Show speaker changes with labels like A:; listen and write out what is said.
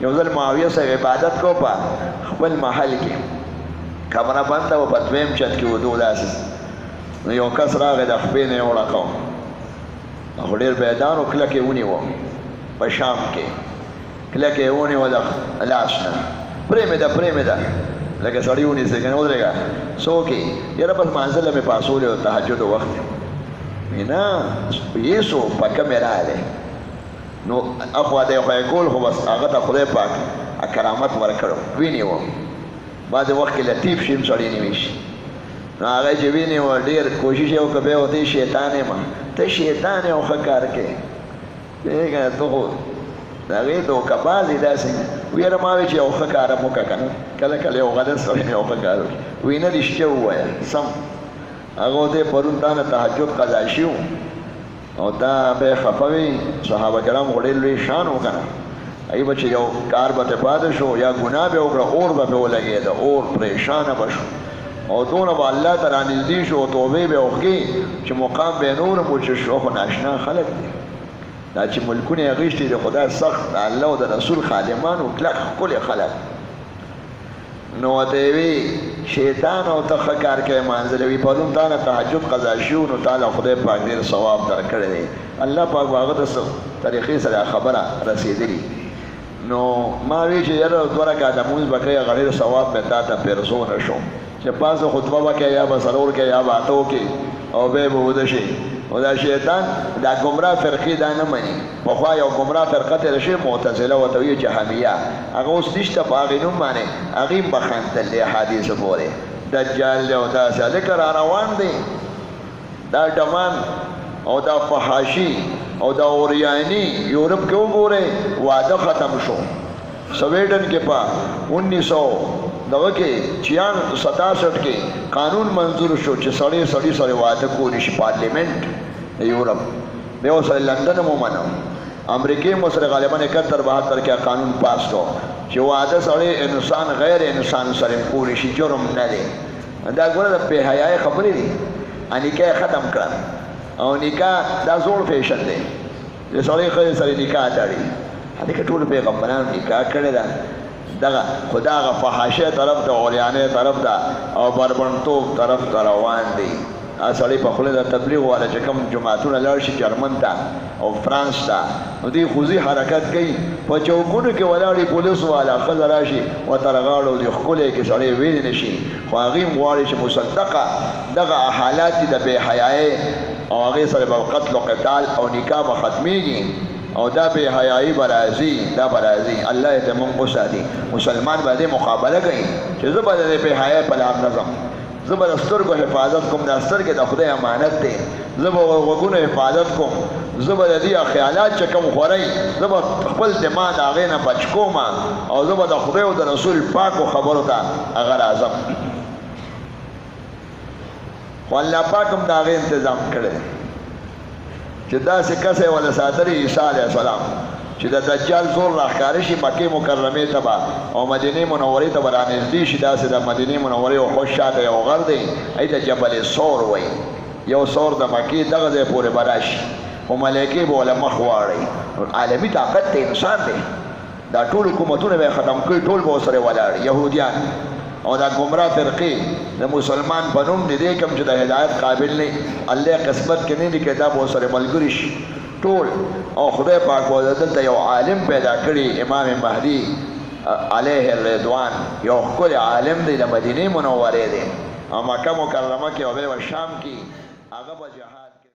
A: you ځل معاویه صاحب عبادت کو په خپل محل کې کمره بنده و په دویم چت کې ودو داسې نو یو کس راغی د خپې نه یې وړکو خو ډېر بیدار و کلک یې ونیو په شام کې کلک یې ونیو د لاس نه پرېمېده پرېمېده لکه سړی ونیسي که نه ودرېږه څوک یې یاره بس مانځله مې پاسولی و تهجد وخت نه یسو په کمې راغلی نو اخوا دی خو یې کول خو بس هغه ته خدای پاک کرامت ورکړو ونیو بعضې وخت کې لطیف شي هم سړی نیوي شي نو هغه چې ونیو ډېر کوشش یې وکړه بیا ورته شیطان یم ته شیطان یې او ښه کار کوې پوهېږه ته خو د هغې دوکهباز یې داسې ویره ما وی چې یو ښه کار هم وکړه که نه کله کله یو غلط سړی مې یو ښه کار وکړي وایي نه رښتیا ووایه سم هغه ورته پرون تا نه تهجد قضا شي او تا به یې خفه وي صحابه کرام خو ډېر لوی شان و که نه هغې به چې یو کار به ترې پاتې شو یا ګناه به یې وکړه اور به پرې ولګېده اور پریشانه به شو او دونه به الله ته رانږدې شو او توبې به یې وکړي چې مقام به یې نور هم وچه شو خو ناشنا خلک دي دا چې ملکونه یې غېشتي د خدای سخت د الله او د رسول خادمان و کلک ښکلي خلک نو ورته یې وي شیطان او ته ښه کار کوې مانځلی وي پرون تا نه تهجد قضا شي نو تا له خدای پاک ډېر ثواب درکړی دی الله پاک به هغه د طریقې سره خبره رسېدلي نو ما وی چې یاره 2 رکعته لمونځ به کوې هغه ډېر ثواب مې تا ته پیرزو نه شو چې پاسه خطبه به کوې یا به څلور کوې یا به اته وکړې او بیا به وده شي او دا شیطان دا ګمراه فرقې دا نه مني پخوا یو ګمراه فرقه تېره شوې معتزله ورته وایي جهمیه هغه اوس نشته په هغې نوم باندې هغې هم به خندل دی حدیثو پورې دجال دی او داسې هلکه را روان دی دا ډمان او دا فحاشي او دا اوریانی یورپ کې وګورئ واده ختم شو سویډن کې په 1967 کې قانون منظور شو چې سړی سره واده کولی شي پارلیمنت یورپ بیا ورسره لندن هم ومنو امریکې هم ورسره غالبا 71-72 کې قانون پاس کړو چې واده سړی انسان غیر انسان سره کولی شي جرم نه دی دا ګوره د بې حیایۍ خبرې دي نکاح یې ختم کړه او نکاح دا زوړ فیشن دی چې سړی ښځې سره نکاح تړي هلکه ټولو پیغمبرانو نکاح کړې ده دغه خو د هغه فحاشۍ طرف ته اوریانۍ طرف ته او بربنډتوب طرف ته روان دی سړی په خوله د تبلیغ والا چې کوم جماعتونه لاړ شي جرمن ته او فرانس ته نو دوی خوځي حرکت کوي په چوکونو کې ولاړې پولیس والا ښځه راشي ورته رغاړو دي ښکلی کې سړی ویلی نه شي خو هغې هم غواړي چې مصدقه دغه حالات دي د بې حیایۍ او هغې سره به قتل و قتال او نکاح به ختمیږي او دا بے حیائی برازی دا برازی اللہ اتمام قصادی مسلمان با دے مقابلہ گئی کہ زبا دے بے حیائی پلاب نظم زبا دستر کو حفاظت کم دستر کے دا خدای امانت دے زبا وگون حفاظت کم زبا دے خیالات چکم خوری زبا خپل دماغ آغینا بچکو ما او زبا دا خدای و دا رسول پاک و خبرو تا اگر آزم خو اللہ پاکم دا آغی انتظام کرے چې داسې کسی وله ساتلی عیسی علیه السلام چې د دجال زور راښکاره شي مکې مکرمې ته به او مدینې منورې ته به رانږدې شي داسې د مدینې منورې خو شاته یو غر دی هغې ته جبل ثور وایي یو ثور د مکې دغه ځای پورې به راشي خو ملایکې به ورله مخ واړئ عالمي طاقت ته انسان دی دا ټول حکومتونه به یې ختم کړي ټول به ورسره ولاړ یهودیان او دا گمراه فرقې د مسلمان په نوم د دې کوم چې د هدایت قابل نه الله قسمت کې نه لیکي دا به ورسره ملګري شي ټول او خدای پاک به دلته یو عالم پیدا کړي امام مهدي علیه الرضوان یو ښکلی عالم دی د مدینې منورې دی او مکه مکرمه کې او بیا شام کې هغه به جهاد